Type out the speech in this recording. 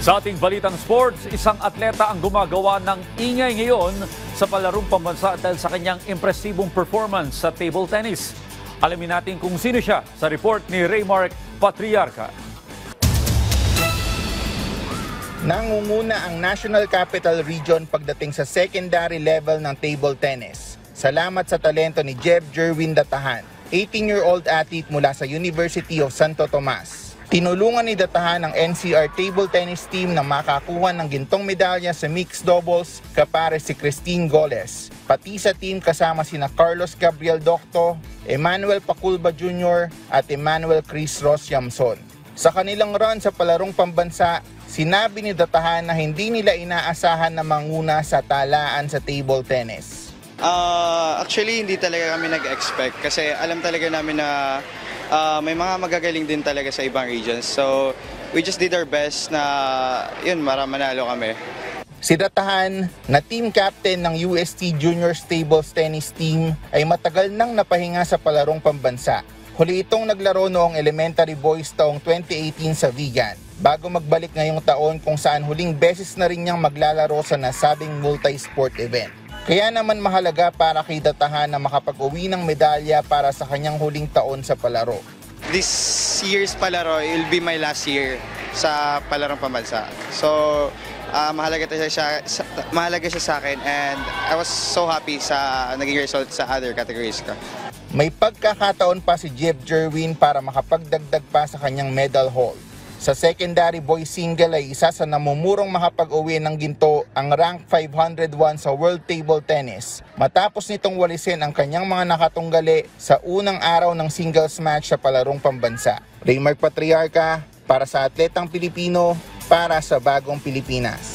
Sa ating balitang sports, isang atleta ang gumagawa ng ingay ngayon sa palarong pambansa dahil sa kanyang impresibong performance sa table tennis. Alamin natin kung sino siya sa report ni Raymark Patriarca. Nangunguna ang National Capital Region pagdating sa secondary level ng table tennis. Salamat sa talento ni Jeb Jerwin Datahan, 18-year-old athlete mula sa University of Santo Tomas. Tinulungan ni Datahan ang NCR table tennis team na makakuha ng gintong medalya sa mixed doubles kapares si Christine Goles. Pati sa team kasama sina Carlos Gabriel Docto, Emmanuel Paculba Jr. at Emmanuel Chris Ross Yamson. Sa kanilang run sa palarong pambansa, sinabi ni Datahan na hindi nila inaasahan na manguna sa talaan sa table tennis. Actually, hindi talaga kami nag-expect kasi alam talaga namin na may mga magagaling din talaga sa ibang regions. So, we just did our best na yun, manalo kami. Si Datahan, na team captain ng UST Juniors Tables Tennis Team, ay matagal nang napahinga sa palarong pambansa. Huli itong naglaro noong elementary boys taong 2018 sa Vigan, bago magbalik ngayong taon kung saan huling beses na rin niyang maglalaro sa nasabing multi-sport event. Kaya naman mahalaga para kay Datahan na makapag-uwi ng medalya para sa kanyang huling taon sa palaro. This year's palaro will be my last year sa palarong pambansa. So, mahalaga siya sa akin and I was so happy sa naging result sa other categories ko. May pagkakataon pa si Jeb Jerwin para makapagdagdag pa sa kanyang medal haul. Sa secondary boys single ay isa sa namumurong makapag-uwi ng ginto ang rank 501 sa World Table Tennis. Matapos nitong walisin ang kanyang mga nakatunggali sa unang araw ng singles match sa palarong pambansa. Raymark Patriarca para sa Atletang Pilipino para sa Bagong Pilipinas.